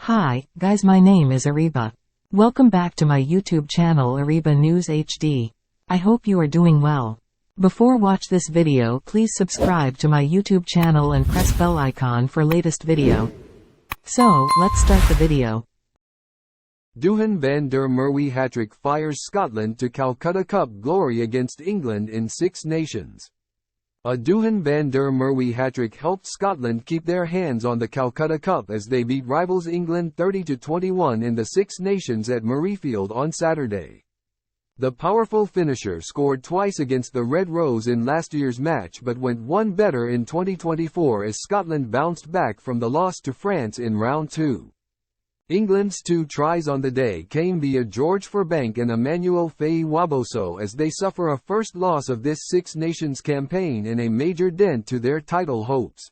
Hi, guys, my name is Ariba. Welcome back to my YouTube channel Ariba News HD. I hope you are doing well. Before watch this video, please subscribe to my YouTube channel and press bell icon for latest video. So, let's start the video. Duhan van der Merwe hat-trick fires Scotland to Calcutta Cup glory against England in Six Nations. A Duhan van der Merwe hat-trick helped Scotland keep their hands on the Calcutta Cup as they beat rivals England 30-21 in the Six Nations at Murrayfield on Saturday. The powerful finisher scored twice against the Red Rose in last year's match but went one better in 2024 as Scotland bounced back from the loss to France in round 2. England's two tries on the day came via George Furbank and Emmanuel Faye-Waboso as they suffer a first loss of this Six Nations campaign and a major dent to their title hopes.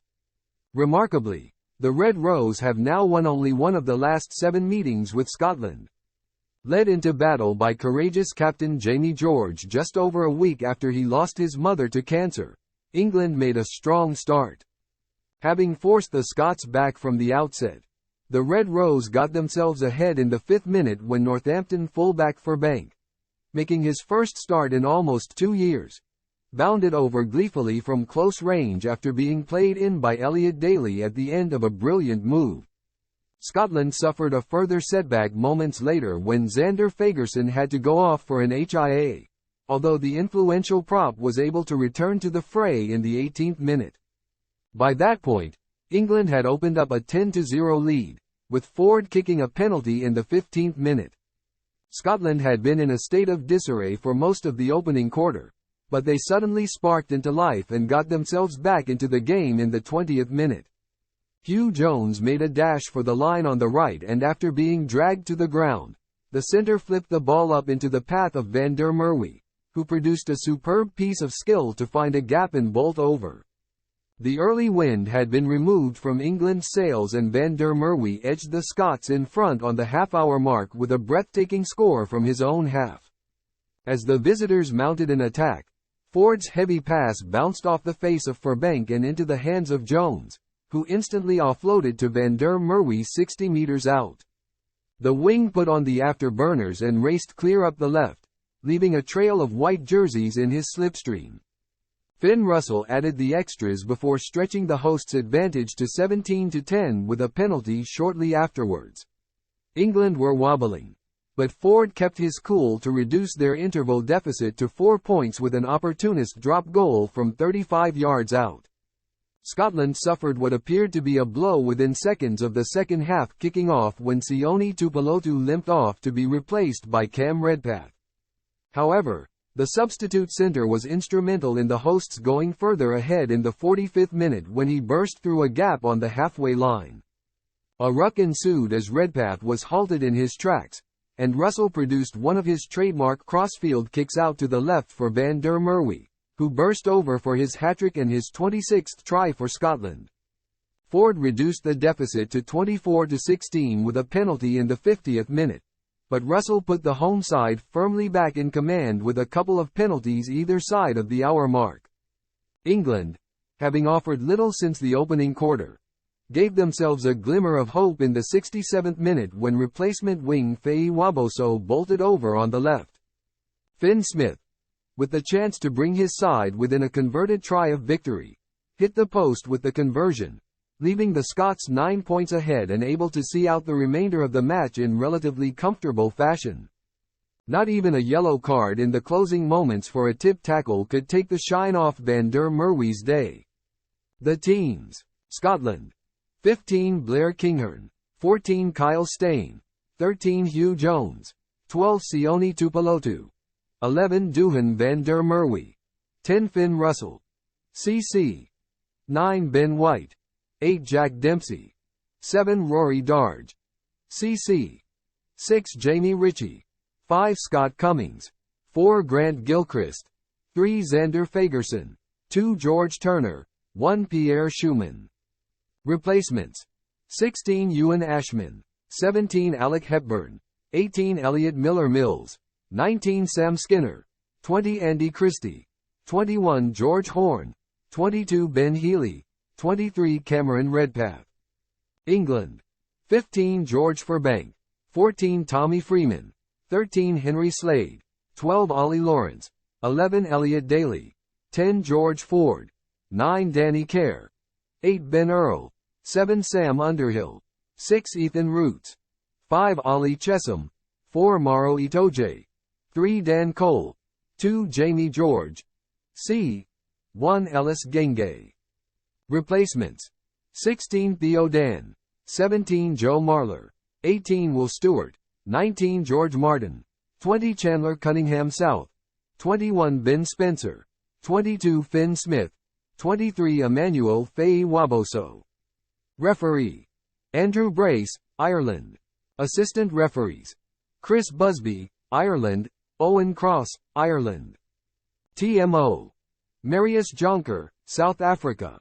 Remarkably, the Red Rose have now won only one of the last 7 meetings with Scotland. Led into battle by courageous captain Jamie George just over a week after he lost his mother to cancer, England made a strong start. Having forced the Scots back from the outset, the Red Rose got themselves ahead in the 5th minute when Northampton fullback Furbank, making his first start in almost 2 years, bounded over gleefully from close range after being played in by Elliot Daly at the end of a brilliant move. Scotland suffered a further setback moments later when Xander Fagerson had to go off for an HIA, although the influential prop was able to return to the fray in the 18th minute. By that point, England had opened up a 10-0 lead, with Ford kicking a penalty in the 15th minute. Scotland had been in a state of disarray for most of the opening quarter, but they suddenly sparked into life and got themselves back into the game in the 20th minute. Hugh Jones made a dash for the line on the right and after being dragged to the ground, the centre flipped the ball up into the path of van der Merwe, who produced a superb piece of skill to find a gap and bolt over. The early wind had been removed from England's sails and van der Merwe edged the Scots in front on the half-hour mark with a breathtaking score from his own half. As the visitors mounted an attack, Ford's heavy pass bounced off the face of Furbank and into the hands of Jones, who instantly offloaded to van der Merwe 60 metres out. The wing put on the afterburners and raced clear up the left, leaving a trail of white jerseys in his slipstream. Finn Russell added the extras before stretching the hosts' advantage to 17-10 with a penalty shortly afterwards. England were wobbling, but Ford kept his cool to reduce their interval deficit to 4 points with an opportunist drop goal from 35 yards out. Scotland suffered what appeared to be a blow within seconds of the second half kicking off when Sione Tuipulotu limped off to be replaced by Cam Redpath. However, the substitute centre was instrumental in the hosts going further ahead in the 45th minute when he burst through a gap on the halfway line. A ruck ensued as Redpath was halted in his tracks, and Russell produced one of his trademark crossfield kicks out to the left for van der Merwe, who burst over for his hat-trick and his 26th try for Scotland. Ford reduced the deficit to 24-16 with a penalty in the 50th minute, but Russell put the home side firmly back in command with a couple of penalties either side of the hour mark. England, having offered little since the opening quarter, gave themselves a glimmer of hope in the 67th minute when replacement wing Faye-Waboso bolted over on the left. Finn Smith, with the chance to bring his side within a converted try of victory, hit the post with the conversion, leaving the Scots 9 points ahead and able to see out the remainder of the match in relatively comfortable fashion. Not even a yellow card in the closing moments for a tip tackle could take the shine off van der Merwe's day. The teams: Scotland, 15 Blair Kinghorn, 14 Kyle Steyn, 13 Hugh Jones, 12 Sione Tuipulotu, 11 Duhan van der Merwe, 10 Finn Russell, CC, 9 Ben White, 8 Jack Dempsey, 7 Rory Darge, CC, 6 Jamie Ritchie, 5 Scott Cummings, 4 Grant Gilchrist, 3 Xander Fagerson, 2 George Turner, 1 Pierre Schumann. Replacements: 16 Ewan Ashman, 17 Alec Hepburn, 18 Elliot Miller-Mills, 19 Sam Skinner, 20 Andy Christie, 21 George Horn, 22 Ben Healy, 23 Cameron Redpath. England, 15 George Furbank, 14 Tommy Freeman, 13 Henry Slade, 12 Ollie Lawrence, 11 Elliot Daly, 10 George Ford, 9 Danny Kerr, 8 Ben Earl, 7 Sam Underhill, 6 Ethan Roots, 5 Ollie Chesham, 4 Mauro Itoje, 3 Dan Cole, 2 Jamie George, c. 1 Ellis Genge. Replacements: 16 Theo Dan, 17 Joe Marler, 18 Will Stewart, 19 George Martin, 20 Chandler Cunningham South, 21 Ben Spencer, 22 Finn Smith, 23 Emmanuel Faye Waboso. Referee: Andrew Brace, Ireland. Assistant referees: Chris Busby, Ireland, Owen Cross, Ireland. TMO: Marius Jonker, South Africa.